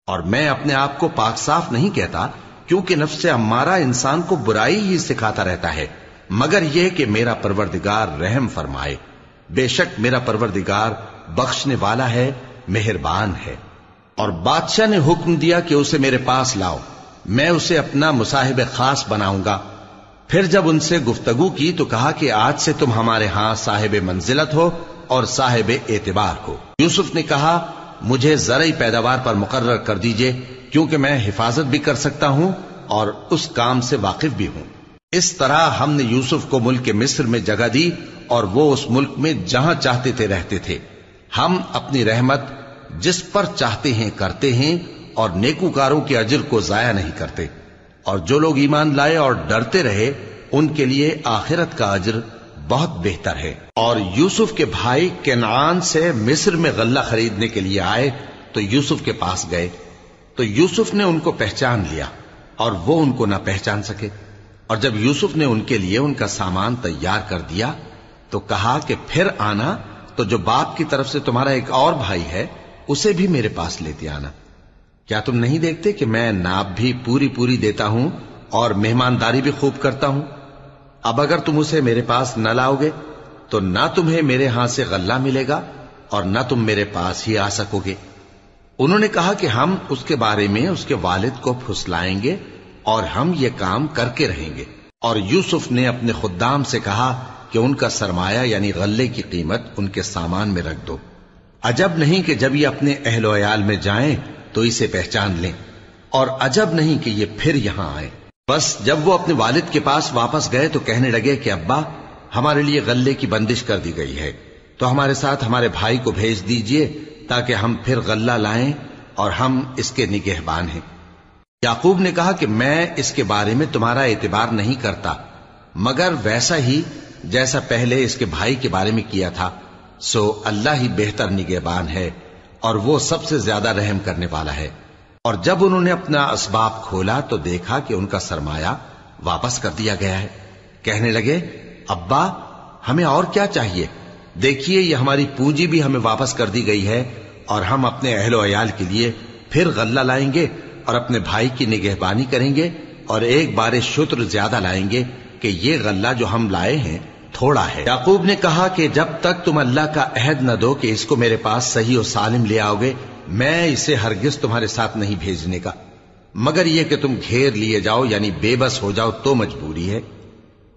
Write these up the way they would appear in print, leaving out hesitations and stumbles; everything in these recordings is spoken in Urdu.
اور میں اپنے آپ کو پاک صاف نہیں کہتا، کیونکہ نفس امارہ انسان کو برائی ہی سکھاتا رہتا ہے، مگر یہ کہ میرا پروردگار رحم فرمائے۔ بے شک میرا پروردگار بخشنے والا ہے، مہربان ہے۔ اور بادشاہ نے حکم دیا کہ اسے میرے پاس لاؤ، میں اسے اپنا مصاحب خاص بناؤں گا۔ پھر جب ان سے گفتگو کی تو کہا کہ آج سے تم ہمارے ہاں صاحب منزلت ہو اور صاحب اعتبار ہو۔ یوسف نے کہا مجھے زرعی پیداوار پر مقرر کر دیجئے، کیونکہ میں حفاظت بھی کر سکتا ہوں اور اس کام سے واقف بھی ہوں۔ اس طرح ہم نے یوسف کو ملک مصر میں جگہ دی اور وہ اس ملک میں جہاں چاہتے تھے رہتے تھے۔ ہم اپنی رحمت جس پر چاہتے ہیں کرتے ہیں اور نیکوکاروں کے اجر کو ضائع نہیں کرتے، اور جو لوگ ایمان لائے اور ڈرتے رہے ان کے لیے آخرت کا اجر بہت بہتر ہے۔ اور یوسف کے بھائی کنعان سے مصر میں غلہ خریدنے کے لیے آئے تو یوسف کے پاس گئے، تو یوسف نے ان کو پہچان لیا اور وہ ان کو نہ پہچان سکے۔ اور جب یوسف نے ان کے لیے ان کا سامان تیار کر دیا تو کہا کہ پھر آنا تو جو باپ کی طرف سے تمہارا ایک اور بھائی ہے اسے بھی میرے پاس لیتے آنا۔ کیا تم نہیں دیکھتے کہ میں ناب بھی پوری پوری دیتا ہوں اور مہمانداری بھی خوب کرتا ہوں؟ اب اگر تم اسے میرے پاس نہ لاؤ گے تو نہ تمہیں میرے ہاں سے غلہ ملے گا اور نہ تم میرے پاس ہی آ سکو گے۔ انہوں نے کہا کہ ہم اس کے بارے میں اس کے والد کو پھسلائیں گے اور ہم یہ کام کر کے رہیں گے۔ اور یوسف نے اپنے خدام سے کہا کہ ان کا سرمایہ یعنی غلے کی قیمت ان کے سامان میں رکھ دو۔ عجب نہیں کہ جب یہ اپنے اہل و عیال میں جائیں تو اسے پہچان لیں، اور عجب نہیں کہ یہ پھر یہاں آئیں۔ بس جب وہ اپنے والد کے پاس واپس گئے تو کہنے لگے کہ ابا ہمارے لیے غلے کی بندش کر دی گئی ہے، تو ہمارے ساتھ ہمارے بھائی کو بھیج دیجئے تاکہ ہم پھر غلہ لائیں اور ہم اس کے نگہبان ہیں۔ یعقوب نے کہا کہ میں اس کے بارے میں تمہارا اعتبار نہیں کرتا، مگر ویسا ہی جیسا پہلے اس کے بھائی کے بارے میں کیا تھا، سو اللہ ہی بہتر نگہبان ہے اور وہ سب سے زیادہ رحم کرنے والا ہے۔ اور جب انہوں نے اپنا اسباب کھولا تو دیکھا کہ ان کا سرمایہ واپس کر دیا گیا ہے۔ کہنے لگے ابا ہمیں اور کیا چاہیے؟ دیکھیے یہ ہماری پونجی بھی ہمیں واپس کر دی گئی ہے، اور ہم اپنے اہل و عیال کے لیے پھر غلہ لائیں گے اور اپنے بھائی کی نگہبانی کریں گے، اور ایک بار شتر زیادہ لائیں گے کہ یہ غلہ جو ہم لائے ہیں تھوڑا ہے۔ یعقوب نے کہا کہ جب تک تم اللہ کا عہد نہ دو کہ اس کو میرے پاس صحیح و سالم لے آؤ گے، میں اسے ہرگز تمہارے ساتھ نہیں بھیجنے کا، مگر یہ کہ تم گھیر لیے جاؤ یعنی بے بس ہو جاؤ تو مجبوری ہے۔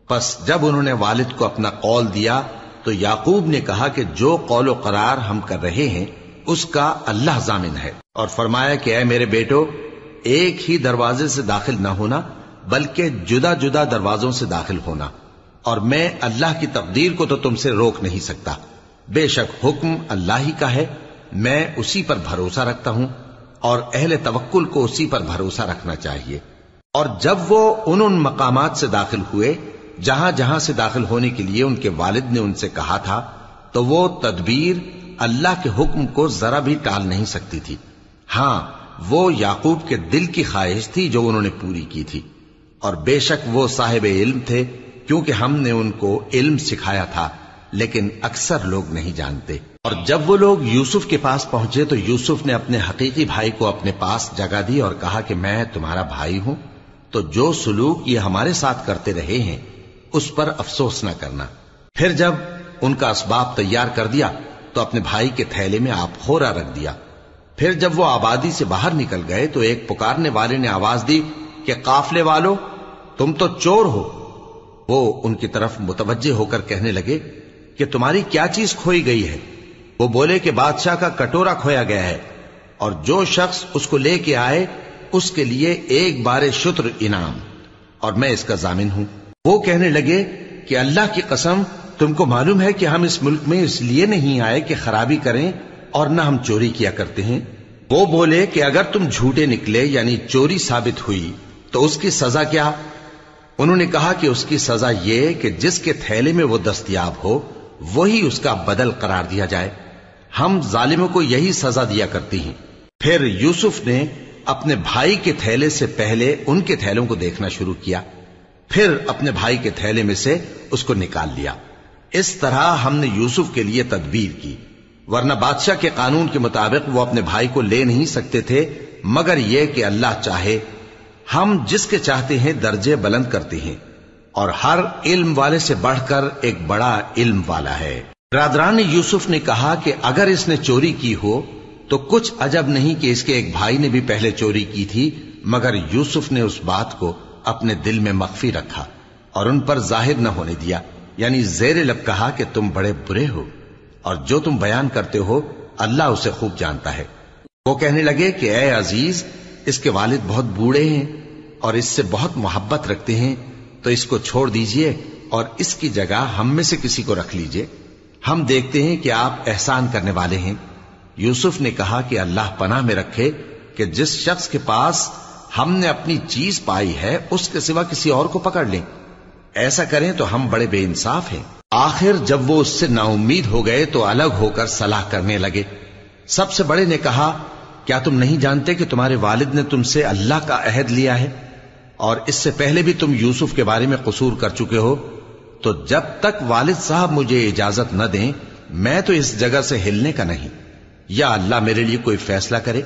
پس جب انہوں نے والد کو اپنا قول دیا تو یعقوب نے کہا کہ جو قول و قرار ہم کر رہے ہیں اس کا اللہ ضامن ہے، اور فرمایا کہ اے میرے بیٹو ایک ہی دروازے سے داخل نہ ہونا بلکہ جدا جدا دروازوں سے داخل ہونا، اور میں اللہ کی تقدیر کو تو تم سے روک نہیں سکتا۔ بے شک حکم اللہ ہی کا ہے، میں اسی پر بھروسہ رکھتا ہوں، اور اہل توکل کو اسی پر بھروسہ رکھنا چاہیے۔ اور جب وہ ان مقامات سے داخل ہوئے جہاں جہاں سے داخل ہونے کے لیے ان کے والد نے ان سے کہا تھا، تو وہ تدبیر اللہ کے حکم کو ذرا بھی ٹال نہیں سکتی تھی۔ ہاں وہ یعقوب کے دل کی خواہش تھی جو انہوں نے پوری کی تھی، اور بے شک وہ صاحب علم تھے، کیونکہ ہم نے ان کو علم سکھایا تھا، لیکن اکثر لوگ نہیں جانتے۔ اور جب وہ لوگ یوسف کے پاس پہنچے تو یوسف نے اپنے حقیقی بھائی کو اپنے پاس جگہ دی اور کہا کہ میں تمہارا بھائی ہوں، تو جو سلوک یہ ہمارے ساتھ کرتے رہے ہیں اس پر افسوس نہ کرنا۔ پھر جب ان کا اسباب تیار کر دیا تو اپنے بھائی کے تھیلے میں آپ خورا رکھ دیا۔ پھر جب وہ آبادی سے باہر نکل گئے تو ایک پکارنے والے نے آواز دی کہ قافلے والو تم تو چور ہو۔ وہ ان کی طرف متوجہ ہو کر کہنے لگے کہ تمہاری کیا چیز کھوئی گئی ہے؟ وہ بولے کہ بادشاہ کا کٹورا کھویا گیا ہے، اور جو شخص اس کو لے کے آئے اس کے لیے ایک بار شتر انعام، اور میں اس کا ضامن ہوں۔ وہ کہنے لگے کہ اللہ کی قسم تم کو معلوم ہے کہ ہم اس ملک میں اس لیے نہیں آئے کہ خرابی کریں اور نہ ہم چوری کیا کرتے ہیں۔ وہ بولے کہ اگر تم جھوٹے نکلے یعنی چوری ثابت ہوئی تو اس کی سزا کیا؟ انہوں نے کہا کہ اس کی سزا یہ کہ جس کے تھیلے میں وہ دستیاب ہو وہی اس کا بدل قرار دیا جائے، ہم ظالموں کو یہی سزا دیا کرتی ہیں۔ پھر یوسف نے اپنے بھائی کے تھیلے سے پہلے ان کے تھیلوں کو دیکھنا شروع کیا، پھر اپنے بھائی کے تھیلے میں سے اس کو نکال لیا۔ اس طرح ہم نے یوسف کے لیے تدبیر کی، ورنہ بادشاہ کے قانون کے مطابق وہ اپنے بھائی کو لے نہیں سکتے تھے مگر یہ کہ اللہ چاہے ہم جس کے چاہتے ہیں درجے بلند کرتے ہیں، اور ہر علم والے سے بڑھ کر ایک بڑا علم والا ہے۔ برادران یوسف نے کہا کہ اگر اس نے چوری کی ہو تو کچھ عجب نہیں کہ اس کے ایک بھائی نے بھی پہلے چوری کی تھی، مگر یوسف نے اس بات کو اپنے دل میں مخفی رکھا اور ان پر ظاہر نہ ہونے دیا، یعنی زیر لب کہا کہ تم بڑے برے ہو اور جو تم بیان کرتے ہو اللہ اسے خوب جانتا ہے۔ وہ کہنے لگے کہ اے عزیز، اس کے والد بہت بوڑھے ہیں اور اس سے بہت محبت رکھتے ہیں، تو اس کو چھوڑ دیجئے اور اس کی جگہ ہم میں سے کسی کو رکھ لیجئے، ہم دیکھتے ہیں کہ آپ احسان کرنے والے ہیں۔ یوسف نے کہا کہ اللہ پناہ میں رکھے کہ جس شخص کے پاس ہم نے اپنی چیز پائی ہے اس کے سوا کسی اور کو پکڑ لیں، ایسا کریں تو ہم بڑے بے انصاف ہیں۔ آخر جب وہ اس سے نا امید ہو گئے تو الگ ہو کر صلاح کرنے لگے۔ سب سے بڑے نے کہا، کیا تم نہیں جانتے کہ تمہارے والد نے تم سے اللہ کا عہد لیا ہے اور اس سے پہلے بھی تم یوسف کے بارے میں قصور کر چکے ہو؟ تو جب تک والد صاحب مجھے اجازت نہ دیں میں تو اس جگہ سے ہلنے کا نہیں، یا اللہ میرے لیے کوئی فیصلہ کرے،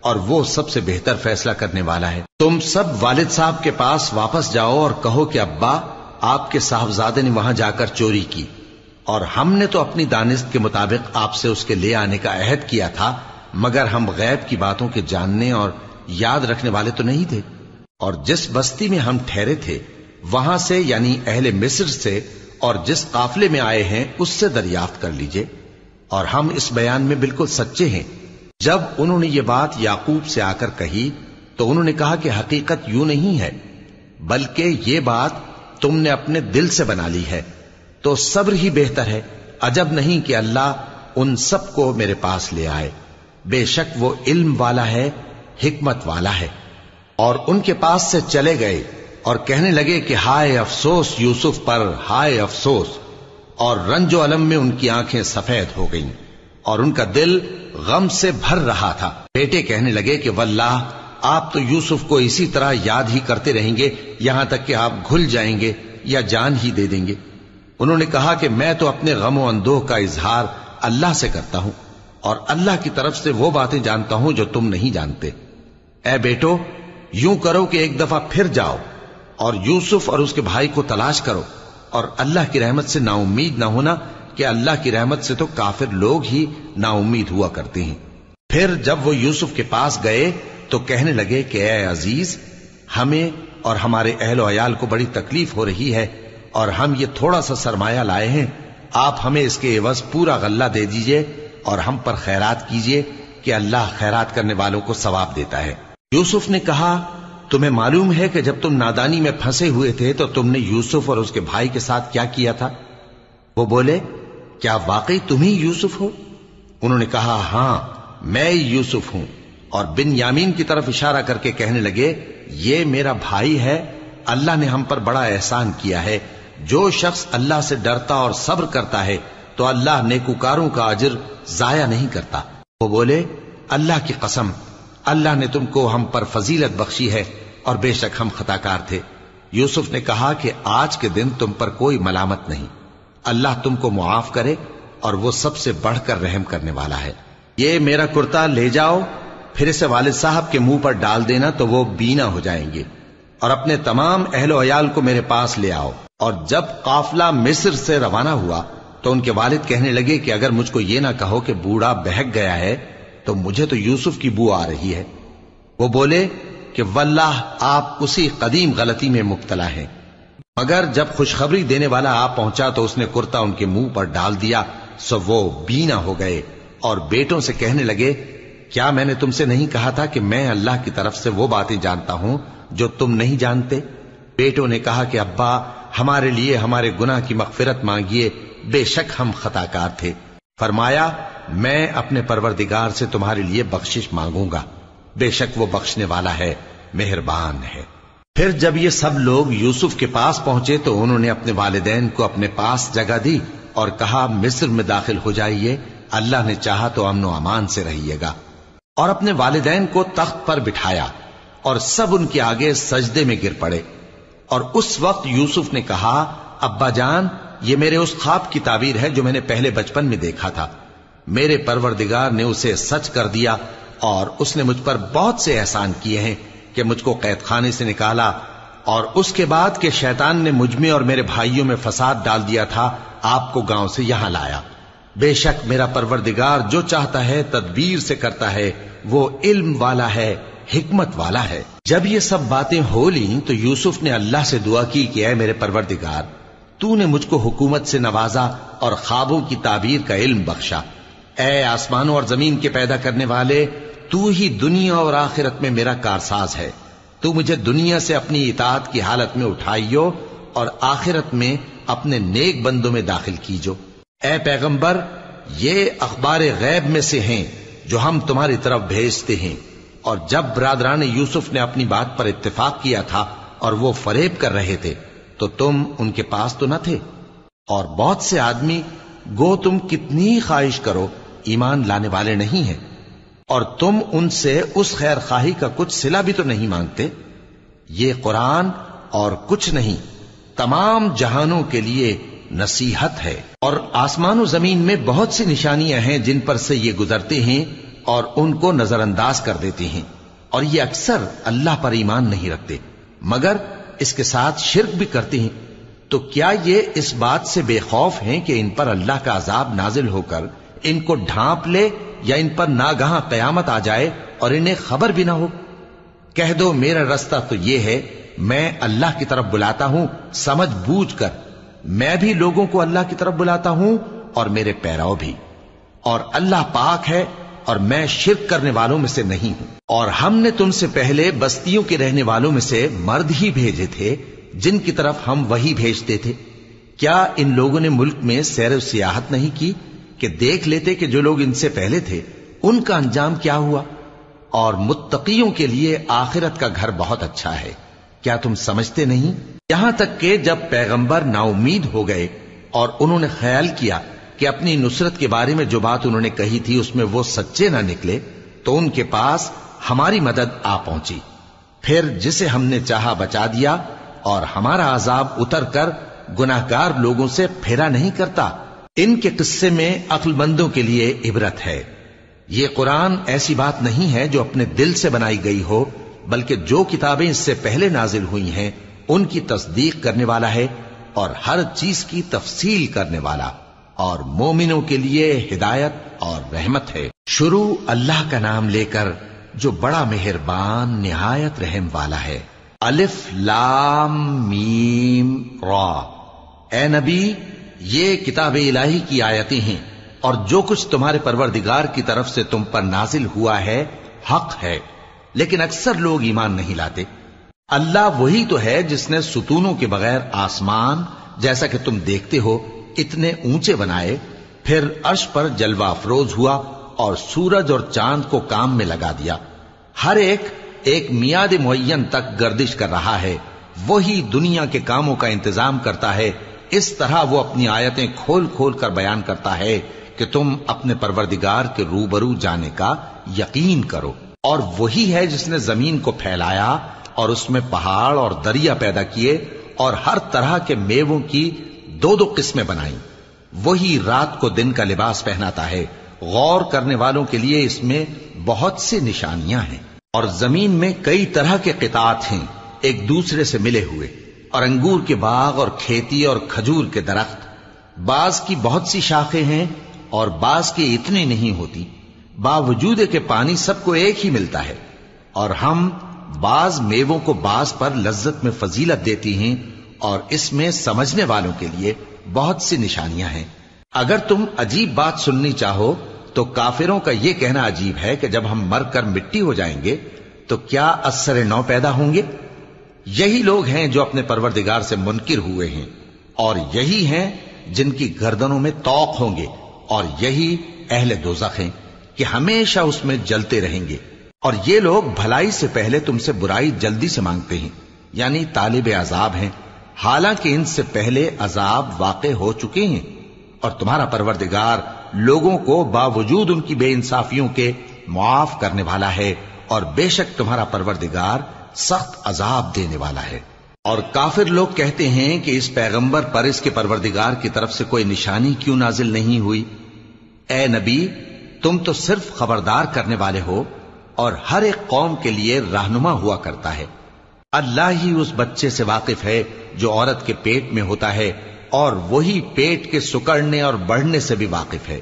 اور وہ سب سے بہتر فیصلہ کرنے والا ہے۔ تم سب والد صاحب کے پاس واپس جاؤ اور کہو کہ ابا، آپ کے صاحبزادے نے وہاں جا کر چوری کی، اور ہم نے تو اپنی دانست کے مطابق آپ سے اس کے لے آنے کا عہد کیا تھا، مگر ہم غیب کی باتوں کے جاننے اور یاد رکھنے والے تو نہیں تھے، اور جس بستی میں ہم ٹھہرے تھے وہاں سے، یعنی اہل مصر سے، اور جس قافلے میں آئے ہیں اس سے دریافت کر لیجئے، اور ہم اس بیان میں بالکل سچے ہیں۔ جب انہوں نے یہ بات یعقوب سے آ کر کہی تو انہوں نے کہا کہ حقیقت یوں نہیں ہے، بلکہ یہ بات تم نے اپنے دل سے بنا لی ہے، تو صبر ہی بہتر ہے۔ عجب نہیں کہ اللہ ان سب کو میرے پاس لے آئے، بے شک وہ علم والا ہے، حکمت والا ہے۔ اور ان کے پاس سے چلے گئے اور کہنے لگے کہ ہائے افسوس یوسف پر، ہائے افسوس، اور رنج و الم میں ان کی آنکھیں سفید ہو گئیں اور ان کا دل غم سے بھر رہا تھا۔ بیٹے کہنے لگے کہ واللہ آپ تو یوسف کو اسی طرح یاد ہی کرتے رہیں گے یہاں تک کہ آپ گھل جائیں گے یا جان ہی دے دیں گے۔ انہوں نے کہا کہ میں تو اپنے غم و اندوہ کا اظہار اللہ سے کرتا ہوں، اور اللہ کی طرف سے وہ باتیں جانتا ہوں جو تم نہیں جانتے۔ اے بیٹو، یوں کرو کہ ایک دفعہ پھر جاؤ اور یوسف اور اس کے بھائی کو تلاش کرو، اور اللہ کی رحمت سے نا امید نہ ہونا کہ اللہ کی رحمت سے تو کافر لوگ ہی نا امید ہوا کرتے ہیں۔ پھر جب وہ یوسف کے پاس گئے تو کہنے لگے کہ اے عزیز، ہمیں اور ہمارے اہل و عیال کو بڑی تکلیف ہو رہی ہے، اور ہم یہ تھوڑا سا سرمایہ لائے ہیں، آپ ہمیں اس کے عوض پورا غلہ دے دیجئے اور ہم پر خیرات کیجئے کہ اللہ خیرات کرنے والوں کو ثواب دیتا ہے۔ یوسف نے کہا، تمہیں معلوم ہے کہ جب تم نادانی میں پھنسے ہوئے تھے تو تم نے یوسف اور اس کے بھائی کے ساتھ کیا کیا تھا؟ وہ بولے، کیا واقعی تم ہی یوسف ہو؟ انہوں نے کہا، ہاں میں یوسف ہوں، اور بن یامین کی طرف اشارہ کر کے کہنے لگے، یہ میرا بھائی ہے، اللہ نے ہم پر بڑا احسان کیا ہے۔ جو شخص اللہ سے ڈرتا اور صبر کرتا ہے تو اللہ نیکوکاروں کا اجر ضائع نہیں کرتا۔ وہ بولے، اللہ کی قسم، اللہ نے تم کو ہم پر فضیلت بخشی ہے اور بے شک ہم خطاکار تھے۔ یوسف نے کہا کہ آج کے دن تم پر کوئی ملامت نہیں، اللہ تم کو معاف کرے، اور وہ سب سے بڑھ کر رحم کرنے والا ہے۔ یہ میرا کرتا لے جاؤ، پھر اسے والد صاحب کے منہ پر ڈال دینا تو وہ بینا ہو جائیں گے، اور اپنے تمام اہل و عیال کو میرے پاس لے آؤ۔ اور جب قافلہ مصر سے روانہ ہوا تو ان کے والد کہنے لگے کہ اگر مجھ کو یہ نہ کہو کہ بوڑھا بہک گیا ہے تو مجھے تو یوسف کی بو آ رہی ہے۔ وہ بولے کہ واللہ آپ اسی قدیم غلطی میں مبتلا ہیں۔ مگر جب خوشخبری دینے والا آپ پہنچا تو اس نے کرتا ان کے منہ پر ڈال دیا، سو وہ بینا ہو گئے، اور بیٹوں سے کہنے لگے، کیا میں نے تم سے نہیں کہا تھا کہ میں اللہ کی طرف سے وہ باتیں جانتا ہوں جو تم نہیں جانتے؟ بیٹوں نے کہا کہ ابا، ہمارے لیے ہمارے گناہ کی مغفرت مانگیے، بے شک ہم خطاکار تھے۔ فرمایا، میں اپنے پروردگار سے تمہارے لیے بخشش مانگوں گا، بے شک وہ بخشنے والا ہے، مہربان ہے۔ پھر جب یہ سب لوگ یوسف کے پاس پہنچے تو انہوں نے اپنے والدین کو اپنے پاس جگہ دی اور کہا، مصر میں داخل ہو جائیے، اللہ نے چاہا تو امن و امان سے رہیے گا۔ اور اپنے والدین کو تخت پر بٹھایا اور سب ان کے آگے سجدے میں گر پڑے۔ اور اس وقت یوسف نے کہا، ابا جان، یہ میرے اس خواب کی تعبیر ہے جو میں نے پہلے بچپن میں دیکھا تھا، میرے پروردگار نے اسے سچ کر دیا اور اس نے مجھ پر بہت سے احسان کیے ہیں کہ مجھ کو قید خانے سے نکالا، اور اس کے بعد کہ شیطان نے مجھ میں اور میرے بھائیوں میں فساد ڈال دیا تھا، آپ کو گاؤں سے یہاں لایا۔ بے شک میرا پروردگار جو چاہتا ہے تدبیر سے کرتا ہے، وہ علم والا ہے، حکمت والا ہے۔ جب یہ سب باتیں ہو لیں تو یوسف نے اللہ سے دعا کی کہ اے میرے پروردگار، تو نے مجھ کو حکومت سے نوازا اور خوابوں کی تعبیر کا علم بخشا۔ اے آسمانوں اور زمین کے پیدا کرنے والے، تو ہی دنیا اور آخرت میں میرا کارساز ہے۔ تو مجھے دنیا سے اپنی اطاعت کی حالت میں اٹھائیو اور آخرت میں اپنے نیک بندوں میں داخل کیجو۔ اے پیغمبر، یہ اخبار غیب میں سے ہیں جو ہم تمہاری طرف بھیجتے ہیں۔ اور جب برادران یوسف نے اپنی بات پر اتفاق کیا تھا اور وہ فریب کر رہے تھے تو تم ان کے پاس تو نہ تھے، اور بہت سے آدمی گو تم کتنی خواہش کرو ایمان لانے والے نہیں ہیں، اور تم ان سے اس خیر خواہی کا کچھ صلہ بھی تو نہیں مانگتے۔ یہ قرآن اور کچھ نہیں تمام جہانوں کے لیے نصیحت ہے، اور آسمان و زمین میں بہت سی نشانیاں ہیں جن پر سے یہ گزرتے ہیں اور ان کو نظر انداز کر دیتے ہیں، اور یہ اکثر اللہ پر ایمان نہیں رکھتے مگر اس کے ساتھ شرک بھی کرتے ہیں۔ تو کیا یہ اس بات سے بے خوف ہیں کہ ان پر اللہ کا عذاب نازل ہو کر ان کو ڈھانپ لے، یا ان پر ناگہاں قیامت آ جائے اور انہیں خبر بھی نہ ہو؟ کہہ دو میرا رستہ تو یہ ہے، میں اللہ کی طرف بلاتا ہوں سمجھ بوجھ کر، میں بھی لوگوں کو اللہ کی طرف بلاتا ہوں اور میرے پیراؤ بھی، اور اللہ پاک ہے اور میں شرک کرنے والوں میں سے نہیں ہوں۔ اور ہم نے تم سے پہلے بستیوں کے رہنے والوں میں سے مرد ہی بھیجے تھے جن کی طرف ہم وہی بھیجتے تھے۔ کیا ان لوگوں نے ملک میں سیر و سیاحت نہیں کی کہ دیکھ لیتے کہ جو لوگ ان سے پہلے تھے ان کا انجام کیا ہوا؟ اور متقیوں کے لیے آخرت کا گھر بہت اچھا ہے، کیا تم سمجھتے نہیں؟ یہاں تک کہ جب پیغمبر نا امید ہو گئے اور انہوں نے خیال کیا کہ اپنی نصرت کے بارے میں جو بات انہوں نے کہی تھی اس میں وہ سچے نہ نکلے، تو ان کے پاس ہماری مدد آ پہنچی، پھر جسے ہم نے چاہا بچا دیا، اور ہمارا عذاب اتر کر گناہگار لوگوں سے پھیرا نہیں کرتا۔ ان کے قصے میں عقل مندوں کے لیے عبرت ہے۔ یہ قرآن ایسی بات نہیں ہے جو اپنے دل سے بنائی گئی ہو، بلکہ جو کتابیں اس سے پہلے نازل ہوئی ہیں ان کی تصدیق کرنے والا ہے اور ہر چیز کی تفصیل کرنے والا، اور مومنوں کے لیے ہدایت اور رحمت ہے۔ شروع اللہ کا نام لے کر جو بڑا مہربان نہایت رحم والا ہے۔ الف لام میم را۔ اے نبی، یہ کتاب الہی کی آیتیں ہیں، اور جو کچھ تمہارے پروردگار کی طرف سے تم پر نازل ہوا ہے حق ہے، لیکن اکثر لوگ ایمان نہیں لاتے۔ اللہ وہی تو ہے جس نے ستونوں کے بغیر آسمان جیسا کہ تم دیکھتے ہو اتنے اونچے بنائے، پھر عرش پر جلوہ افروز ہوا اور سورج اور چاند کو کام میں لگا دیا، ہر ایک میعاد معین تک گردش کر رہا ہے۔ وہی دنیا کے کاموں کا انتظام کرتا ہے، اس طرح وہ اپنی آیتیں کھول کھول کر بیان کرتا ہے کہ تم اپنے پروردگار کے روبرو جانے کا یقین کرو۔ اور وہی ہے جس نے زمین کو پھیلایا اور اس میں پہاڑ اور دریا پیدا کیے اور ہر طرح کے میووں کی دو دو قسمیں بنائیں۔ وہی رات کو دن کا لباس پہناتا ہے، غور کرنے والوں کے لیے اس میں بہت سی نشانیاں ہیں۔ اور زمین میں کئی طرح کے قطعات ہیں ایک دوسرے سے ملے ہوئے، اور انگور کے باغ اور کھیتی اور کھجور کے درخت، بعض کی بہت سی شاخیں ہیں اور بعض کی اتنی نہیں ہوتی، باوجود کہ پانی سب کو ایک ہی ملتا ہے۔ اور ہم بعض میووں کو بعض پر لذت میں فضیلت دیتی ہیں، اور اس میں سمجھنے والوں کے لیے بہت سی نشانیاں ہیں۔ اگر تم عجیب بات سننی چاہو تو کافروں کا یہ کہنا عجیب ہے کہ جب ہم مر کر مٹی ہو جائیں گے تو کیا از سر نو پیدا ہوں گے؟ یہی لوگ ہیں جو اپنے پروردگار سے منکر ہوئے ہیں، اور یہی ہیں جن کی گردنوں میں طوق ہوں گے، اور یہی اہل دوزخ ہیں کہ ہمیشہ اس میں جلتے رہیں گے۔ اور یہ لوگ بھلائی سے پہلے تم سے برائی جلدی سے مانگتے ہیں، یعنی طالب عذاب ہیں، حالانکہ ان سے پہلے عذاب واقع ہو چکے ہیں۔ اور تمہارا پروردگار لوگوں کو باوجود ان کی بے انصافیوں کے معاف کرنے والا ہے، اور بے شک تمہارا پروردگار سخت عذاب دینے والا ہے۔ اور کافر لوگ کہتے ہیں کہ اس پیغمبر پر اس کے پروردگار کی طرف سے کوئی نشانی کیوں نازل نہیں ہوئی؟ اے نبی، تم تو صرف خبردار کرنے والے ہو، اور ہر ایک قوم کے لیے رہنما ہوا کرتا ہے۔ اللہ ہی اس بچے سے واقف ہے جو عورت کے پیٹ میں ہوتا ہے، اور وہی پیٹ کے سکڑنے اور بڑھنے سے بھی واقف ہے،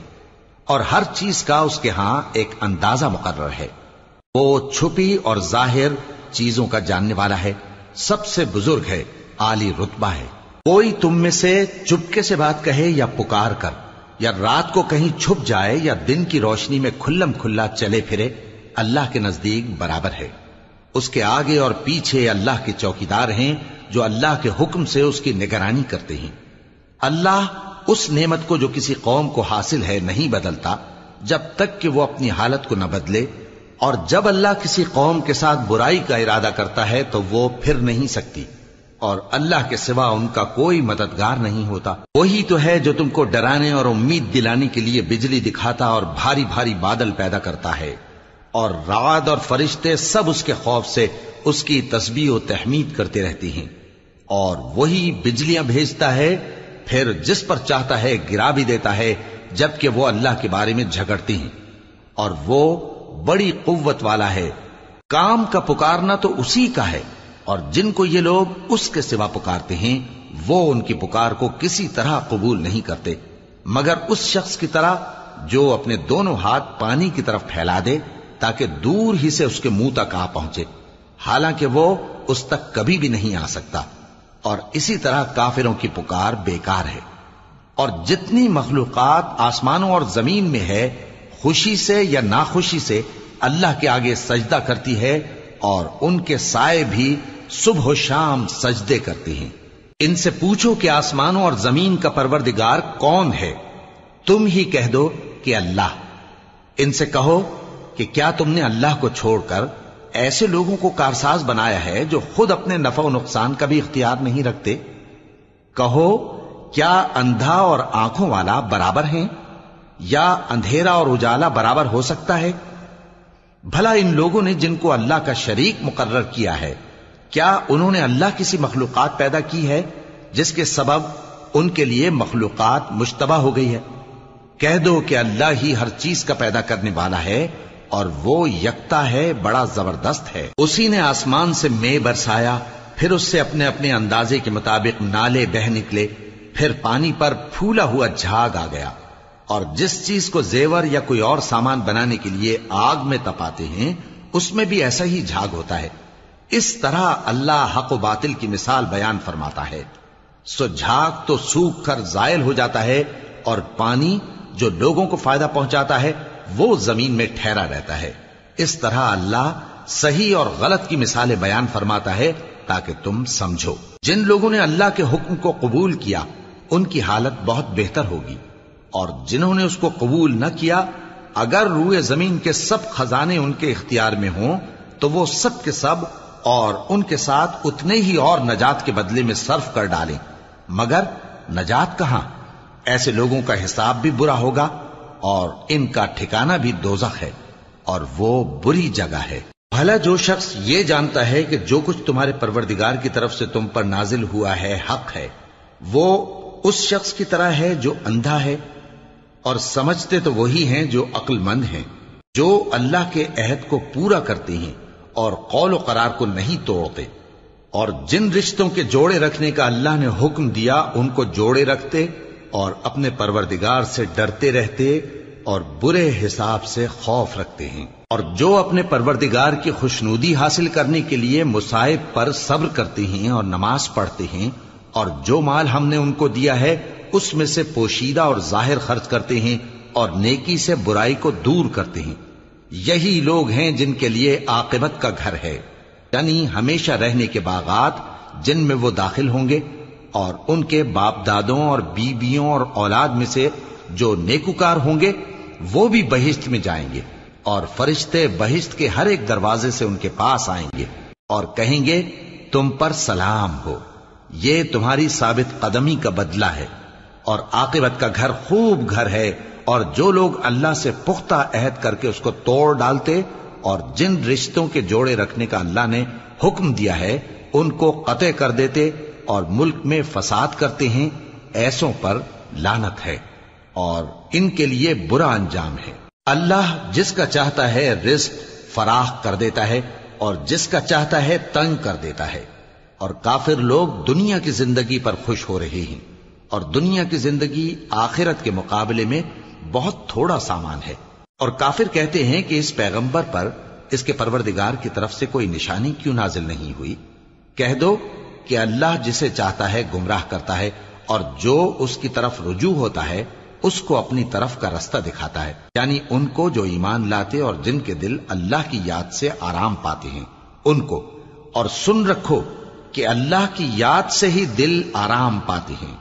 اور ہر چیز کا اس کے ہاں ایک اندازہ مقرر ہے۔ وہ چھپی اور ظاہر چیزوں کا جاننے والا ہے، سب سے بزرگ ہے، عالی رتبہ ہے۔ کوئی تم میں سے چپکے سے بات کہے یا پکار کر، یا رات کو کہیں چھپ جائے یا دن کی روشنی میں کھلم کھلا چلے پھرے، اللہ کے نزدیک برابر ہے۔ اس کے آگے اور پیچھے اللہ کے چوکیدار ہیں جو اللہ کے حکم سے اس کی نگرانی کرتے ہیں۔ اللہ اس نعمت کو جو کسی قوم کو حاصل ہے نہیں بدلتا جب تک کہ وہ اپنی حالت کو نہ بدلے، اور جب اللہ کسی قوم کے ساتھ برائی کا ارادہ کرتا ہے تو وہ پھر نہیں سکتی، اور اللہ کے سوا ان کا کوئی مددگار نہیں ہوتا۔ وہی تو ہے جو تم کو ڈرانے اور امید دلانے کے لیے بجلی دکھاتا اور بھاری بھاری بادل پیدا کرتا ہے، اور رعد اور فرشتے سب اس کے خوف سے اس کی تسبیح و تحمید کرتے رہتے ہیں۔ اور وہی بجلیاں بھیجتا ہے، پھر جس پر چاہتا ہے گرا بھی دیتا ہے، جبکہ وہ اللہ کے بارے میں جھگڑتے ہیں، اور وہ بڑی قوت والا ہے۔ کام کا پکارنا تو اسی کا ہے، اور جن کو یہ لوگ اس کے سوا پکارتے ہیں وہ ان کی پکار کو کسی طرح قبول نہیں کرتے، مگر اس شخص کی طرح جو اپنے دونوں ہاتھ پانی کی طرف پھیلا دے تاکہ دور ہی سے اس کے منہ تک آ پہنچے، حالانکہ وہ اس تک کبھی بھی نہیں آ سکتا۔ اور اسی طرح کافروں کی پکار بیکار ہے۔ اور جتنی مخلوقات آسمانوں اور زمین میں ہے، خوشی سے یا ناخوشی سے اللہ کے آگے سجدہ کرتی ہے، اور ان کے سائے بھی صبح و شام سجدے کرتے ہیں۔ ان سے پوچھو کہ آسمانوں اور زمین کا پروردگار کون ہے؟ تم ہی کہہ دو کہ اللہ۔ ان سے کہو کہ کیا تم نے اللہ کو چھوڑ کر ایسے لوگوں کو کارساز بنایا ہے جو خود اپنے نفع و نقصان کا بھی اختیار نہیں رکھتے؟ کہو کیا اندھا اور آنکھوں والا برابر ہیں، یا اندھیرا اور اجالا برابر ہو سکتا ہے؟ بھلا ان لوگوں نے جن کو اللہ کا شریک مقرر کیا ہے، کیا انہوں نے اللہ کسی مخلوقات پیدا کی ہے جس کے سبب ان کے لیے مخلوقات مشتبہ ہو گئی ہے؟ کہہ دو کہ اللہ ہی ہر چیز کا پیدا کرنے والا ہے، اور وہ یکتا ہے، بڑا زبردست ہے۔ اسی نے آسمان سے مے برسایا، پھر اس سے اپنے اپنے اندازے کے مطابق نالے بہ نکلے، پھر پانی پر پھولا ہوا جھاگ آ گیا۔ اور جس چیز کو زیور یا کوئی اور سامان بنانے کے لیے آگ میں تپاتے ہیں اس میں بھی ایسا ہی جھاگ ہوتا ہے۔ اس طرح اللہ حق و باطل کی مثال بیان فرماتا ہے۔ سو جھاگ تو سوکھ کر زائل ہو جاتا ہے، اور پانی جو لوگوں کو فائدہ پہنچاتا ہے وہ زمین میں ٹھہرا رہتا ہے۔ اس طرح اللہ صحیح اور غلط کی مثالیں بیان فرماتا ہے تاکہ تم سمجھو۔ جن لوگوں نے اللہ کے حکم کو قبول کیا ان کی حالت بہت بہتر ہوگی، اور جنہوں نے اس کو قبول نہ کیا، اگر روئے زمین کے سب خزانے ان کے اختیار میں ہوں تو وہ سب کے سب اور ان کے ساتھ اتنے ہی اور نجات کے بدلے میں صرف کر ڈالیں، مگر نجات کہاں؟ ایسے لوگوں کا حساب بھی برا ہوگا، اور ان کا ٹھکانہ بھی دوزخ ہے، اور وہ بری جگہ ہے۔ بھلا جو شخص یہ جانتا ہے کہ جو کچھ تمہارے پروردگار کی طرف سے تم پر نازل ہوا ہے حق ہے، وہ اس شخص کی طرح ہے جو اندھا ہے؟ اور سمجھتے تو وہی ہیں جو عقل مند ہیں، جو اللہ کے عہد کو پورا کرتے ہیں اور قول و قرار کو نہیں توڑتے، اور جن رشتوں کے جوڑے رکھنے کا اللہ نے حکم دیا ان کو جوڑے رکھتے، اور اپنے پروردگار سے ڈرتے رہتے اور برے حساب سے خوف رکھتے ہیں، اور جو اپنے پروردگار کی خوشنودی حاصل کرنے کے لیے مصائب پر صبر کرتے ہیں اور نماز پڑھتے ہیں، اور جو مال ہم نے ان کو دیا ہے اس میں سے پوشیدہ اور ظاہر خرچ کرتے ہیں، اور نیکی سے برائی کو دور کرتے ہیں۔ یہی لوگ ہیں جن کے لیے عاقبت کا گھر ہے، یعنی ہمیشہ رہنے کے باغات جن میں وہ داخل ہوں گے، اور ان کے باپ دادوں اور بیویوں اور اولاد میں سے جو نیکوکار ہوں گے وہ بھی بہشت میں جائیں گے، اور فرشتے بہشت کے ہر ایک دروازے سے ان کے پاس آئیں گے اور کہیں گے تم پر سلام ہو، یہ تمہاری ثابت قدمی کا بدلہ ہے، اور عاقبت کا گھر خوب گھر ہے۔ اور جو لوگ اللہ سے پختہ عہد کر کے اس کو توڑ ڈالتے اور جن رشتوں کے جوڑے رکھنے کا اللہ نے حکم دیا ہے ان کو قطع کر دیتے اور ملک میں فساد کرتے ہیں، ایسوں پر لعنت ہے اور ان کے لیے برا انجام ہے۔ اللہ جس کا چاہتا ہے رزق فراخ کر دیتا ہے اور جس کا چاہتا ہے تنگ کر دیتا ہے۔ اور کافر لوگ دنیا کی زندگی پر خوش ہو رہے ہیں، اور دنیا کی زندگی آخرت کے مقابلے میں بہت تھوڑا سامان ہے۔ اور کافر کہتے ہیں کہ اس پیغمبر پر اس کے پروردگار کی طرف سے کوئی نشانی کیوں نازل نہیں ہوئی؟ کہہ دو کہ اللہ جسے چاہتا ہے گمراہ کرتا ہے، اور جو اس کی طرف رجوع ہوتا ہے اس کو اپنی طرف کا رستہ دکھاتا ہے، یعنی ان کو جو ایمان لاتے اور جن کے دل اللہ کی یاد سے آرام پاتے ہیں ان کو۔ اور سن رکھو کہ اللہ کی یاد سے ہی دل آرام پاتے ہیں۔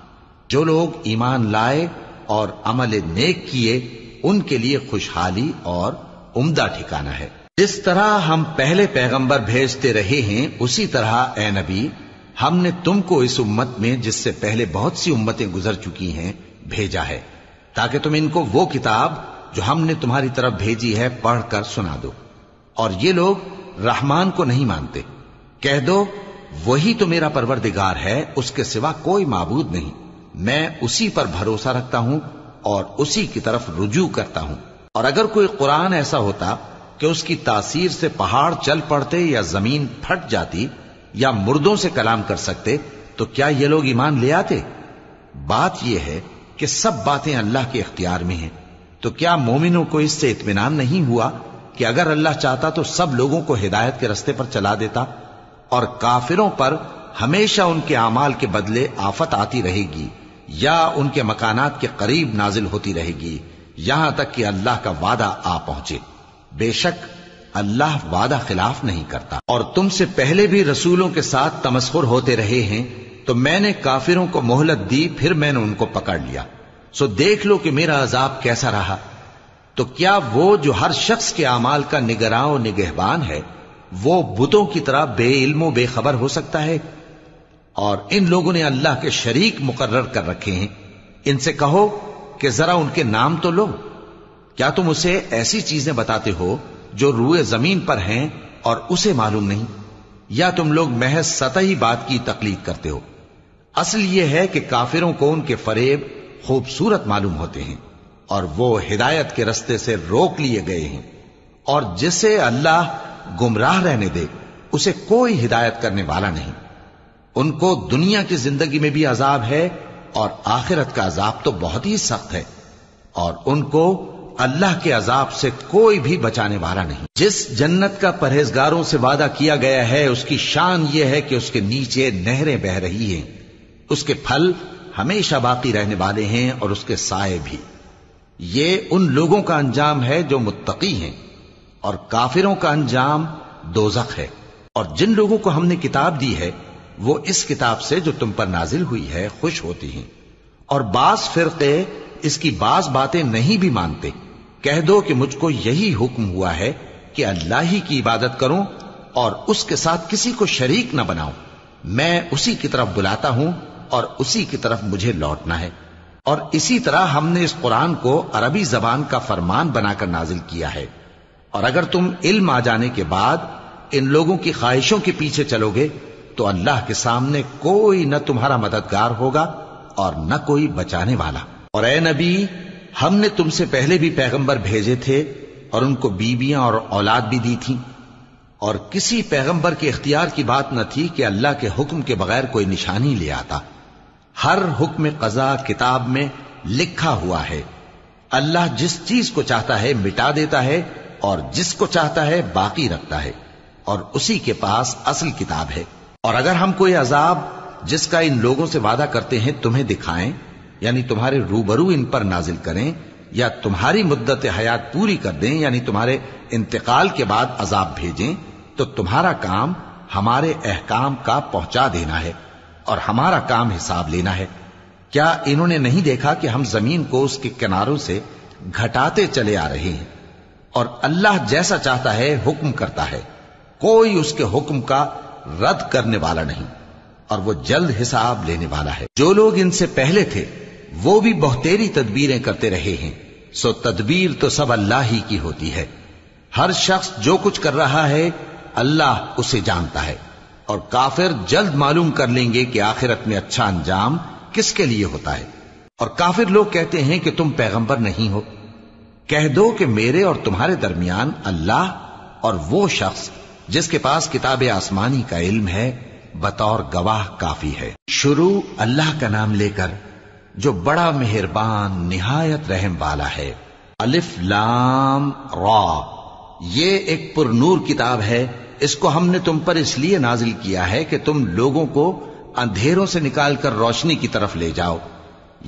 جو لوگ ایمان لائے اور عمل نیک کیے ان کے لیے خوشحالی اور عمدہ ٹھکانہ ہے۔ جس طرح ہم پہلے پیغمبر بھیجتے رہے ہیں اسی طرح اے نبی ہم نے تم کو اس امت میں جس سے پہلے بہت سی امتیں گزر چکی ہیں بھیجا ہے، تاکہ تم ان کو وہ کتاب جو ہم نے تمہاری طرف بھیجی ہے پڑھ کر سنا دو۔ اور یہ لوگ رحمان کو نہیں مانتے۔ کہہ دو وہی تو میرا پروردگار ہے، اس کے سوا کوئی معبود نہیں، میں اسی پر بھروسہ رکھتا ہوں اور اسی کی طرف رجوع کرتا ہوں۔ اور اگر کوئی قرآن ایسا ہوتا کہ اس کی تاثیر سے پہاڑ چل پڑتے یا زمین پھٹ جاتی یا مردوں سے کلام کر سکتے تو کیا یہ لوگ ایمان لے آتے؟ بات یہ ہے کہ سب باتیں اللہ کے اختیار میں ہیں، تو کیا مومنوں کو اس سے اطمینان نہیں ہوا کہ اگر اللہ چاہتا تو سب لوگوں کو ہدایت کے رستے پر چلا دیتا؟ اور کافروں پر ہمیشہ ان کے اعمال کے بدلے آفت آتی رہے گی یا ان کے مکانات کے قریب نازل ہوتی رہے گی یہاں تک کہ اللہ کا وعدہ آ پہنچے۔ بے شک اللہ وعدہ خلاف نہیں کرتا۔ اور تم سے پہلے بھی رسولوں کے ساتھ تمسخر ہوتے رہے ہیں، تو میں نے کافروں کو مہلت دی، پھر میں نے ان کو پکڑ لیا، سو دیکھ لو کہ میرا عذاب کیسا رہا۔ تو کیا وہ جو ہر شخص کے اعمال کا نگراں و نگہبان ہے وہ بتوں کی طرح بے علم و بے خبر ہو سکتا ہے؟ اور ان لوگوں نے اللہ کے شریک مقرر کر رکھے ہیں۔ ان سے کہو کہ ذرا ان کے نام تو لو۔ کیا تم اسے ایسی چیزیں بتاتے ہو جو روئے زمین پر ہیں اور اسے معلوم نہیں، یا تم لوگ محض سطحی بات کی تقلید کرتے ہو؟ اصل یہ ہے کہ کافروں کو ان کے فریب خوبصورت معلوم ہوتے ہیں اور وہ ہدایت کے رستے سے روک لیے گئے ہیں، اور جسے اللہ گمراہ رہنے دے اسے کوئی ہدایت کرنے والا نہیں۔ ان کو دنیا کی زندگی میں بھی عذاب ہے اور آخرت کا عذاب تو بہت ہی سخت ہے، اور ان کو اللہ کے عذاب سے کوئی بھی بچانے والا نہیں۔ جس جنت کا پرہیزگاروں سے وعدہ کیا گیا ہے اس کی شان یہ ہے کہ اس کے نیچے نہریں بہ رہی ہیں، اس کے پھل ہمیشہ باقی رہنے والے ہیں اور اس کے سائے بھی۔ یہ ان لوگوں کا انجام ہے جو متقی ہیں، اور کافروں کا انجام دوزخ ہے۔ اور جن لوگوں کو ہم نے کتاب دی ہے وہ اس کتاب سے جو تم پر نازل ہوئی ہے خوش ہوتی ہیں، اور بعض فرقے اس کی بعض باتیں نہیں بھی مانتے۔ کہہ دو کہ مجھ کو یہی حکم ہوا ہے کہ اللہ ہی کی عبادت کروں اور اس کے ساتھ کسی کو شریک نہ بناؤں، میں اسی کی طرف بلاتا ہوں اور اسی کی طرف مجھے لوٹنا ہے۔ اور اسی طرح ہم نے اس قرآن کو عربی زبان کا فرمان بنا کر نازل کیا ہے، اور اگر تم علم آ جانے کے بعد ان لوگوں کی خواہشوں کے پیچھے چلو گے تو اللہ کے سامنے کوئی نہ تمہارا مددگار ہوگا اور نہ کوئی بچانے والا۔ اور اے نبی ہم نے تم سے پہلے بھی پیغمبر بھیجے تھے اور ان کو بیویاں اور اولاد بھی دی تھی، اور کسی پیغمبر کے اختیار کی بات نہ تھی کہ اللہ کے حکم کے بغیر کوئی نشانی لے آتا۔ ہر حکم قضا کتاب میں لکھا ہوا ہے۔ اللہ جس چیز کو چاہتا ہے مٹا دیتا ہے اور جس کو چاہتا ہے باقی رکھتا ہے، اور اسی کے پاس اصل کتاب ہے۔ اور اگر ہم کوئی عذاب جس کا ان لوگوں سے وعدہ کرتے ہیں تمہیں دکھائیں، یعنی تمہارے روبرو ان پر نازل کریں، یا تمہاری مدت حیات پوری کر دیں یعنی تمہارے انتقال کے بعد عذاب بھیجیں، تو تمہارا کام ہمارے احکام کا پہنچا دینا ہے اور ہمارا کام حساب لینا ہے۔ کیا انہوں نے نہیں دیکھا کہ ہم زمین کو اس کے کناروں سے گھٹاتے چلے آ رہے ہیں، اور اللہ جیسا چاہتا ہے حکم کرتا ہے، کوئی اس کے حکم کا رد کرنے والا نہیں، اور وہ جلد حساب لینے والا ہے۔ جو لوگ ان سے پہلے تھے وہ بھی بہتیری تدبیریں کرتے رہے ہیں، سو تدبیر تو سب اللہ ہی کی ہوتی ہے۔ ہر شخص جو کچھ کر رہا ہے اللہ اسے جانتا ہے، اور کافر جلد معلوم کر لیں گے کہ آخرت میں اچھا انجام کس کے لیے ہوتا ہے۔ اور کافر لوگ کہتے ہیں کہ تم پیغمبر نہیں ہو۔ کہہ دو کہ میرے اور تمہارے درمیان اللہ اور وہ شخص جس کے پاس کتاب آسمانی کا علم ہے بطور گواہ کافی ہے۔ شروع اللہ کا نام لے کر جو بڑا مہربان نہایت رحم والا ہے۔ الف لام را، یہ ایک پر نور کتاب ہے، اس کو ہم نے تم پر اس لیے نازل کیا ہے کہ تم لوگوں کو اندھیروں سے نکال کر روشنی کی طرف لے جاؤ،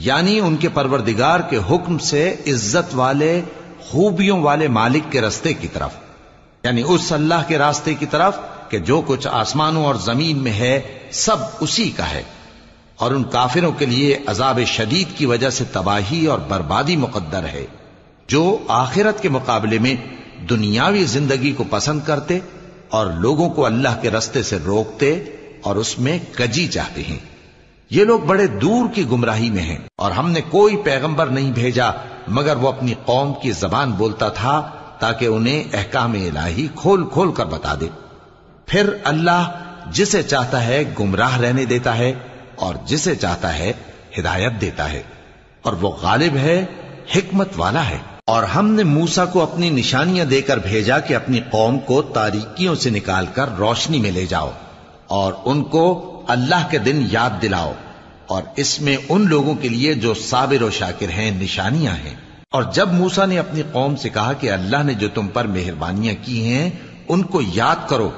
یعنی ان کے پروردگار کے حکم سے عزت والے خوبیوں والے مالک کے راستے کی طرف، یعنی اس اللہ کے راستے کی طرف کہ جو کچھ آسمانوں اور زمین میں ہے سب اسی کا ہے، اور ان کافروں کے لیے عذاب شدید کی وجہ سے تباہی اور بربادی مقدر ہے، جو آخرت کے مقابلے میں دنیاوی زندگی کو پسند کرتے اور لوگوں کو اللہ کے راستے سے روکتے اور اس میں کجی چاہتے ہیں۔ یہ لوگ بڑے دور کی گمراہی میں ہیں، اور ہم نے کوئی پیغمبر نہیں بھیجا مگر وہ اپنی قوم کی زبان بولتا تھا تاکہ انہیں احکام الہی کھول کھول کر بتا دے۔ پھر اللہ جسے چاہتا ہے گمراہ رہنے دیتا ہے اور جسے چاہتا ہے ہدایت دیتا ہے، اور وہ غالب ہے، حکمت والا ہے۔ اور ہم نے موسیٰ کو اپنی نشانیاں دے کر بھیجا کہ اپنی قوم کو تاریکیوں سے نکال کر روشنی میں لے جاؤ اور ان کو اللہ کے دن یاد دلاؤ، اور اس میں ان لوگوں کے لیے جو صابر و شاکر ہیں نشانیاں ہیں۔ اور جب موسیٰ نے اپنی قوم سے کہا کہ اللہ نے جو تم پر مہربانیاں کی ہیں ان کو یاد کرو،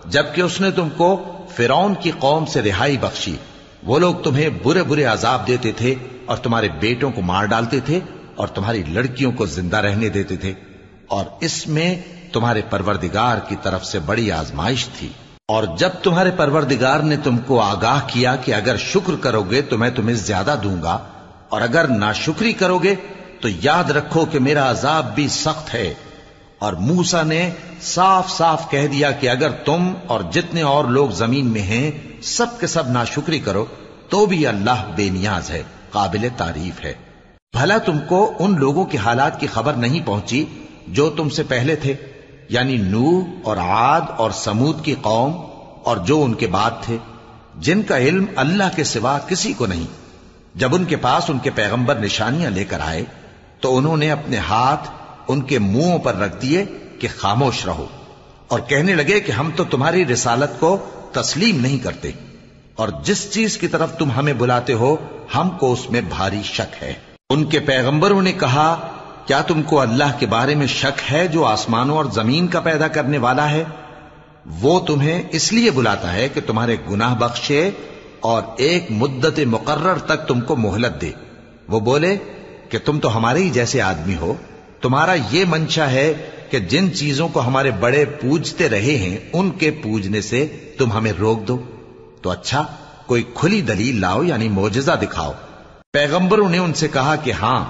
جبکہ اس نے تم کو فرعون کی قوم سے رہائی بخشی، وہ لوگ تمہیں برے برے عذاب دیتے تھے اور تمہارے بیٹوں کو مار ڈالتے تھے اور تمہاری لڑکیوں کو زندہ رہنے دیتے تھے، اور اس میں تمہارے پروردگار کی طرف سے بڑی آزمائش تھی۔ اور جب تمہارے پروردگار نے تم کو آگاہ کیا کہ اگر شکر کرو گے تو میں تمہیں زیادہ دوں گا، اور اگر ناشکری کرو گے تو یاد رکھو کہ میرا عذاب بھی سخت ہے۔ اور موسیٰ نے صاف صاف کہہ دیا کہ اگر تم اور جتنے اور لوگ زمین میں ہیں سب کے سب ناشکری کرو تو بھی اللہ بے نیاز ہے، قابل تعریف ہے۔ بھلا تم کو ان لوگوں کے حالات کی خبر نہیں پہنچی جو تم سے پہلے تھے، یعنی نوح اور عاد اور سمود کی قوم اور جو ان کے بعد تھے، جن کا علم اللہ کے سوا کسی کو نہیں۔ جب ان کے پاس ان کے پیغمبر نشانیاں لے کر آئے تو انہوں نے اپنے ہاتھ ان کے منہوں پر رکھ دیے کہ خاموش رہو، اور کہنے لگے کہ ہم تو تمہاری رسالت کو تسلیم نہیں کرتے، اور جس چیز کی طرف تم ہمیں بلاتے ہو ہم کو اس میں بھاری شک ہے۔ ان کے پیغمبروں نے کہا، کیا تم کو اللہ کے بارے میں شک ہے جو آسمانوں اور زمین کا پیدا کرنے والا ہے؟ وہ تمہیں اس لیے بلاتا ہے کہ تمہارے گناہ بخشے اور ایک مدت مقرر تک تم کو مہلت دے۔ وہ بولے کہ تم تو ہمارے ہی جیسے آدمی ہو، تمہارا یہ منشا ہے کہ جن چیزوں کو ہمارے بڑے پوجتے رہے ہیں ان کے پوجنے سے تم ہمیں روک دو، تو اچھا کوئی کھلی دلیل لاؤ، یعنی معجزہ دکھاؤ۔ پیغمبروں نے ان سے کہا کہ ہاں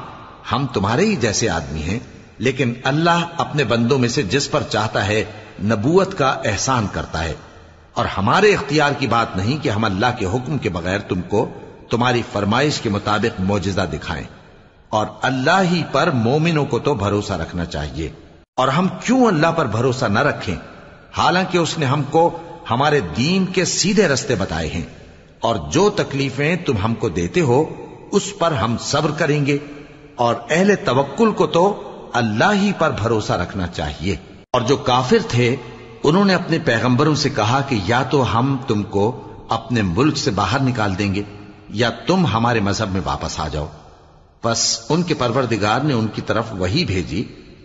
ہم تمہارے ہی جیسے آدمی ہیں، لیکن اللہ اپنے بندوں میں سے جس پر چاہتا ہے نبوت کا احسان کرتا ہے، اور ہمارے اختیار کی بات نہیں کہ ہم اللہ کے حکم کے بغیر تم کو تمہاری فرمائش کے مطابق معجزہ دکھائیں، اور اللہ ہی پر مومنوں کو تو بھروسہ رکھنا چاہیے۔ اور ہم کیوں اللہ پر بھروسہ نہ رکھیں حالانکہ اس نے ہم کو ہمارے دین کے سیدھے رستے بتائے ہیں، اور جو تکلیفیں تم ہم کو دیتے ہو اس پر ہم صبر کریں گے، اور اہل توکل کو تو اللہ ہی پر بھروسہ رکھنا چاہیے۔ اور جو کافر تھے انہوں نے اپنے پیغمبروں سے کہا کہ یا تو ہم تم کو اپنے ملک سے باہر نکال دیں گے یا تم ہمارے مذہب میں واپس آ جاؤ۔ بس ان کے پروردگار نے ان کی طرف وحی بھیجی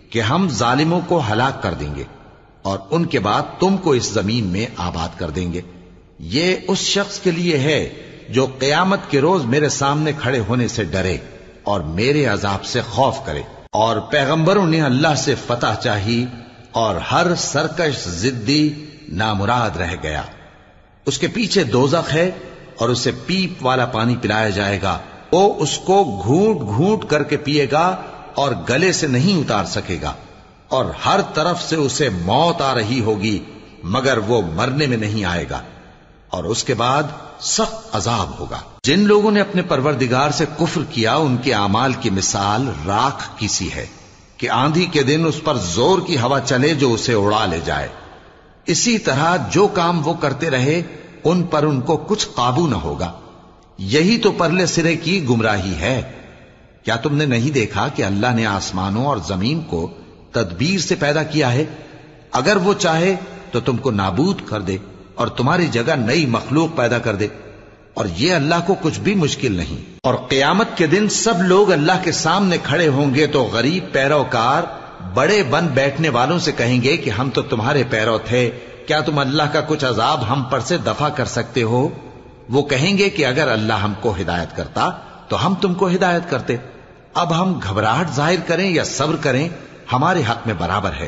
کہ ہم ظالموں کو ہلاک کر دیں گے اور ان کے بعد تم کو اس زمین میں آباد کر دیں گے۔ یہ اس شخص کے لیے ہے جو قیامت کے روز میرے سامنے کھڑے ہونے سے ڈرے اور میرے عذاب سے خوف کرے۔ اور پیغمبروں نے اللہ سے فتح چاہی اور ہر سرکش ضدی نامراد رہ گیا۔ اس کے پیچھے دوزخ ہے اور اسے پیپ والا پانی پلایا جائے گا، وہ اس کو گھونٹ گھونٹ کر کے پیے گا اور گلے سے نہیں اتار سکے گا، اور ہر طرف سے اسے موت آ رہی ہوگی مگر وہ مرنے میں نہیں آئے گا، اور اس کے بعد سخت عذاب ہوگا۔ جن لوگوں نے اپنے پروردگار سے کفر کیا ان کے اعمال کی مثال راکھ کی سی ہے کہ آندھی کے دن اس پر زور کی ہوا چلے جو اسے اڑا لے جائے۔ اسی طرح جو کام وہ کرتے رہے ان پر ان کو کچھ قابو نہ ہوگا۔ یہی تو پرلے سرے کی گمراہی ہے۔ کیا تم نے نہیں دیکھا کہ اللہ نے آسمانوں اور زمین کو تدبیر سے پیدا کیا ہے، اگر وہ چاہے تو تم کو نابود کر دے اور تمہاری جگہ نئی مخلوق پیدا کر دے، اور یہ اللہ کو کچھ بھی مشکل نہیں۔ اور قیامت کے دن سب لوگ اللہ کے سامنے کھڑے ہوں گے تو غریب پیروکار بڑے بن بیٹھنے والوں سے کہیں گے کہ ہم تو تمہارے پیرو تھے، کیا تم اللہ کا کچھ عذاب ہم پر سے دفع کر سکتے ہو؟ وہ کہیں گے کہ اگر اللہ ہم کو ہدایت کرتا تو ہم تم کو ہدایت کرتے۔ اب ہم گھبراہٹ ظاہر کریں یا صبر کریں ہمارے حق میں برابر ہے،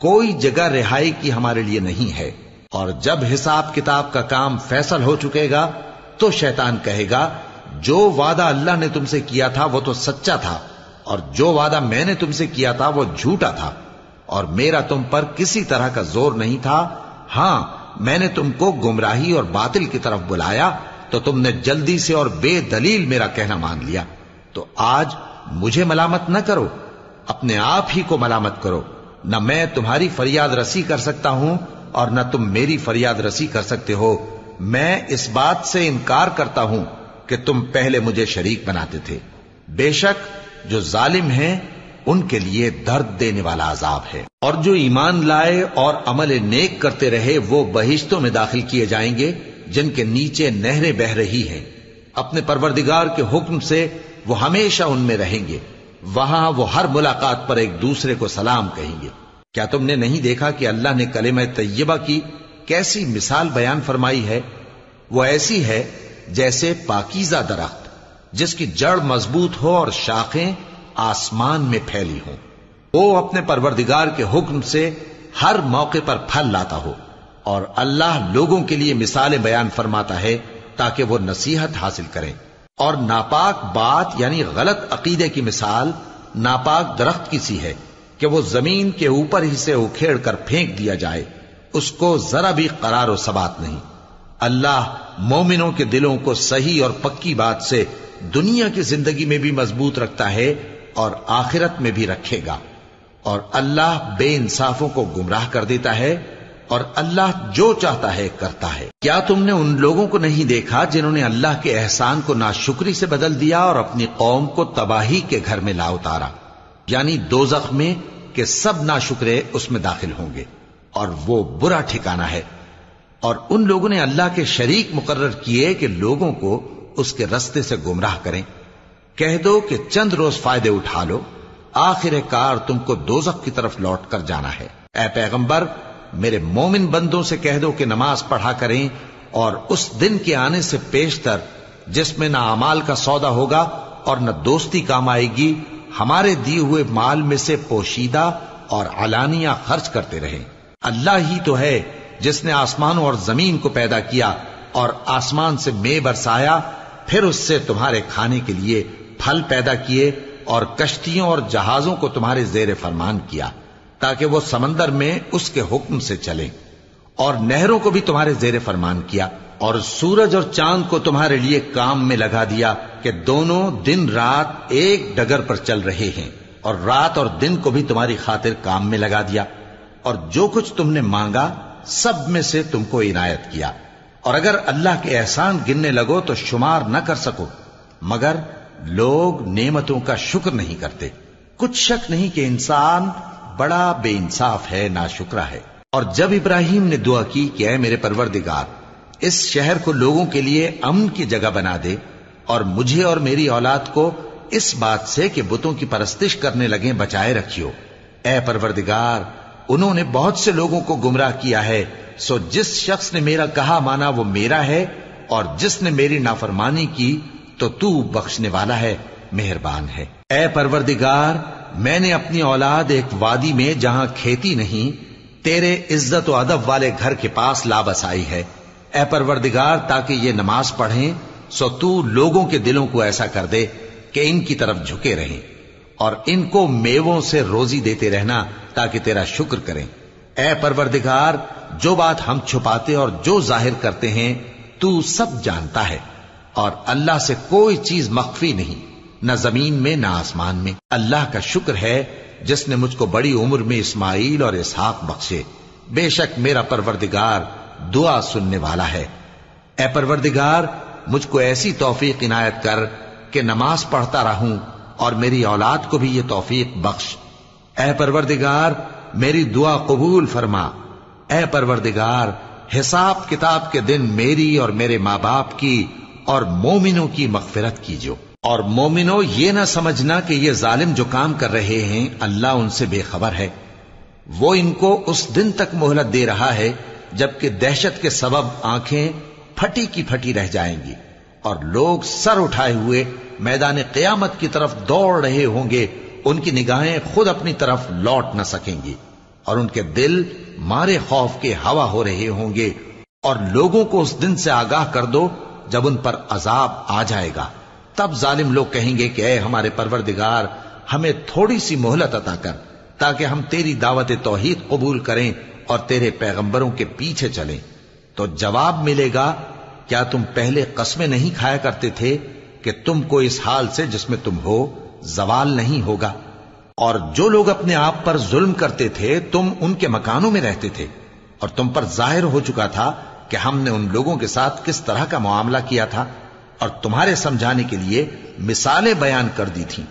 کوئی جگہ رہائی کی ہمارے لیے نہیں ہے۔ اور جب حساب کتاب کا کام فیصل ہو چکے گا تو شیطان کہے گا جو وعدہ اللہ نے تم سے کیا تھا وہ تو سچا تھا، اور جو وعدہ میں نے تم سے کیا تھا وہ جھوٹا تھا، اور میرا تم پر کسی طرح کا زور نہیں تھا۔ ہاں، میں نے تم کو گمراہی اور باطل کی طرف بلایا تو تم نے جلدی سے اور بے دلیل میرا کہنا مان لیا، تو آج مجھے ملامت نہ کرو، اپنے آپ ہی کو ملامت کرو۔ نہ میں تمہاری فریاد رسی کر سکتا ہوں اور نہ تم میری فریاد رسی کر سکتے ہو۔ میں اس بات سے انکار کرتا ہوں کہ تم پہلے مجھے شریک بناتے تھے۔ بے شک جو ظالم ہیں ان کے لیے درد دینے والا عذاب ہے۔ اور جو ایمان لائے اور عمل نیک کرتے رہے وہ بہشتوں میں داخل کیے جائیں گے جن کے نیچے نہریں بہ رہی ہیں، اپنے پروردگار کے حکم سے وہ ہمیشہ ان میں رہیں گے، وہاں وہ ہر ملاقات پر ایک دوسرے کو سلام کہیں گے۔ کیا تم نے نہیں دیکھا کہ اللہ نے کلمہ طیبہ کی کیسی مثال بیان فرمائی ہے؟ وہ ایسی ہے جیسے پاکیزہ درخت جس کی جڑ مضبوط ہو اور شاخیں آسمان میں پھیلی ہوں، وہ اپنے پروردگار کے حکم سے ہر موقع پر پھل لاتا ہو۔ اور اللہ لوگوں کے لیے مثالیں بیان فرماتا ہے تاکہ وہ نصیحت حاصل کریں۔ اور ناپاک بات یعنی غلط عقیدے کی مثال ناپاک درخت کی سی ہے کہ وہ زمین کے اوپر ہی سے اکھیڑ کر پھینک دیا جائے، اس کو ذرا بھی قرار و ثبات نہیں۔ اللہ مومنوں کے دلوں کو صحیح اور پکی بات سے دنیا کی زندگی میں بھی مضبوط رکھتا ہے اور آخرت میں بھی رکھے گا، اور اللہ بے انصافوں کو گمراہ کر دیتا ہے، اور اللہ جو چاہتا ہے کرتا ہے۔ کیا تم نے ان لوگوں کو نہیں دیکھا جنہوں نے اللہ کے احسان کو ناشکری سے بدل دیا اور اپنی قوم کو تباہی کے گھر میں لا اتارا، یعنی دوزخ میں، کہ سب ناشکرے اس میں داخل ہوں گے اور وہ برا ٹھکانہ ہے۔ اور ان لوگوں نے اللہ کے شریک مقرر کیے کہ لوگوں کو اس کے رستے سے گمراہ کریں۔ کہہ دو کہ چند روز فائدے اٹھا لو، آخر کار تم کو دوزخ کی طرف لوٹ کر جانا ہے۔ اے پیغمبر، میرے مومن بندوں سے کہہ دو کہ نماز پڑھا کریں، اور اس دن کے آنے سے پیشتر جس میں نہ اعمال کا سودا ہوگا اور نہ دوستی کام آئے گی، ہمارے دیے ہوئے مال میں سے پوشیدہ اور علانیہ خرچ کرتے رہیں۔ اللہ ہی تو ہے جس نے آسمانوں اور زمین کو پیدا کیا اور آسمان سے مے برسایا، پھر اس سے تمہارے کھانے کے لیے پھل پیدا کیے اور کشتیوں اور جہازوں کو تمہارے زیر فرمان کیا تاکہ وہ سمندر میں اس کے حکم سے چلیں، اور نہروں کو بھی تمہارے زیر فرمان کیا، اور سورج اور چاند کو تمہارے لیے کام میں لگا دیا کہ دونوں دن رات ایک ڈگر پر چل رہے ہیں، اور رات اور دن کو بھی تمہاری خاطر کام میں لگا دیا، اور جو کچھ تم نے مانگا سب میں سے تم کو عنایت کیا، اور اگر اللہ کے احسان گننے لگو تو شمار نہ کر سکو، مگر لوگ نعمتوں کا شکر نہیں کرتے۔ کچھ شک نہیں کہ انسان بڑا بے انصاف ہے، ناشکرا ہے۔ اور جب ابراہیم نے دعا کی کہ اے میرے پروردگار، اس شہر کو لوگوں کے لیے امن کی جگہ بنا دے، اور مجھے اور میری اولاد کو اس بات سے کہ بتوں کی پرستش کرنے لگیں بچائے رکھیو۔ اے پروردگار، انہوں نے بہت سے لوگوں کو گمراہ کیا ہے، سو جس شخص نے میرا کہا مانا وہ میرا ہے، اور جس نے میری نافرمانی کی تو تو بخشنے والا ہے، مہربان ہے۔ اے پروردگار، میں نے اپنی اولاد ایک وادی میں جہاں کھیتی نہیں، تیرے عزت و ادب والے گھر کے پاس لا بسائی ہے۔ اے پروردگار، تاکہ یہ نماز پڑھیں، سو تو لوگوں کے دلوں کو ایسا کر دے کہ ان کی طرف جھکے رہیں، اور ان کو میووں سے روزی دیتے رہنا تاکہ تیرا شکر کریں۔ اے پروردگار، جو بات ہم چھپاتے اور جو ظاہر کرتے ہیں تو سب جانتا ہے، اور اللہ سے کوئی چیز مخفی نہیں، نہ زمین میں نہ آسمان میں۔ اللہ کا شکر ہے جس نے مجھ کو بڑی عمر میں اسماعیل اور اسحاق بخشے، بے شک میرا پروردگار دعا سننے والا ہے۔ اے پروردگار، مجھ کو ایسی توفیق عنایت کر کہ نماز پڑھتا رہوں، اور میری اولاد کو بھی یہ توفیق بخش۔ اے پروردگار، میری دعا قبول فرما۔ اے پروردگار، حساب کتاب کے دن میری اور میرے ماں باپ کی اور مومنوں کی مغفرت کیجو۔ اور مومنوں، یہ نہ سمجھنا کہ یہ ظالم جو کام کر رہے ہیں اللہ ان سے بے خبر ہے۔ وہ ان کو اس دن تک مہلت دے رہا ہے جبکہ دہشت کے سبب آنکھیں پھٹی کی پھٹی رہ جائیں گی اور لوگ سر اٹھائے ہوئے میدان قیامت کی طرف دوڑ رہے ہوں گے۔ ان کی نگاہیں خود اپنی طرف لوٹ نہ سکیں گی اور ان کے دل مارے خوف کے ہوا ہو رہے ہوں گے۔ اور لوگوں کو اس دن سے آگاہ کر دو جب ان پر عذاب آ جائے گا۔ تب ظالم لوگ کہیں گے کہ اے ہمارے پروردگار، ہمیں تھوڑی سی مہلت عطا کر تاکہ ہم تیری دعوت توحید قبول کریں اور تیرے پیغمبروں کے پیچھے چلیں۔ تو جواب ملے گا، کیا تم پہلے قسمیں نہیں کھایا کرتے تھے کہ تم کو اس حال سے جس میں تم ہو زوال نہیں ہوگا؟ اور جو لوگ اپنے آپ پر ظلم کرتے تھے تم ان کے مکانوں میں رہتے تھے، اور تم پر ظاہر ہو چکا تھا کہ ہم نے ان لوگوں کے ساتھ کس طرح کا معاملہ کیا تھا، اور تمہارے سمجھانے کے لیے مثالیں بیان کر دی تھیں۔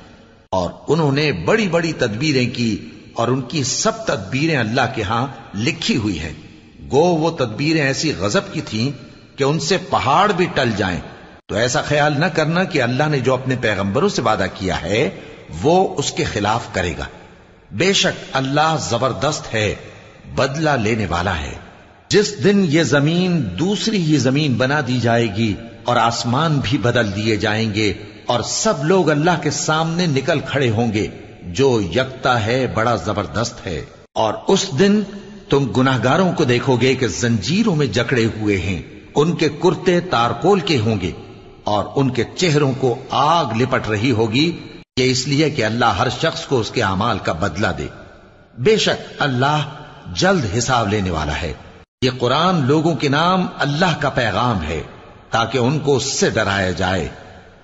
اور انہوں نے بڑی بڑی تدبیریں کی، اور ان کی سب تدبیریں اللہ کے ہاں لکھی ہوئی ہیں۔ گو وہ تدبیریں ایسی غضب کی تھیں کہ ان سے پہاڑ بھی ٹل جائیں۔ تو ایسا خیال نہ کرنا کہ اللہ نے جو اپنے پیغمبروں سے وعدہ کیا ہے وہ اس کے خلاف کرے گا۔ بے شک اللہ زبردست ہے، بدلہ لینے والا ہے۔ جس دن یہ زمین دوسری ہی زمین بنا دی جائے گی اور آسمان بھی بدل دیے جائیں گے اور سب لوگ اللہ کے سامنے نکل کھڑے ہوں گے جو یکتا ہے، بڑا زبردست ہے۔ اور اس دن تم گناہگاروں کو دیکھو گے کہ زنجیروں میں جکڑے ہوئے ہیں، ان کے کرتے تارکول کے ہوں گے اور ان کے چہروں کو آگ لپٹ رہی ہوگی، یہ اس لیے کہ اللہ ہر شخص کو اس کے اعمال کا بدلہ دے۔ بے شک اللہ جلد حساب لینے والا ہے۔ یہ قرآن لوگوں کے نام اللہ کا پیغام ہے تاکہ ان کو اس سے ڈرایا جائے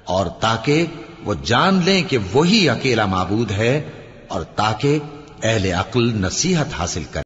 اور تاکہ وہ جان لیں کہ وہی اکیلا معبود ہے، اور تاکہ اہل عقل نصیحت حاصل کریں۔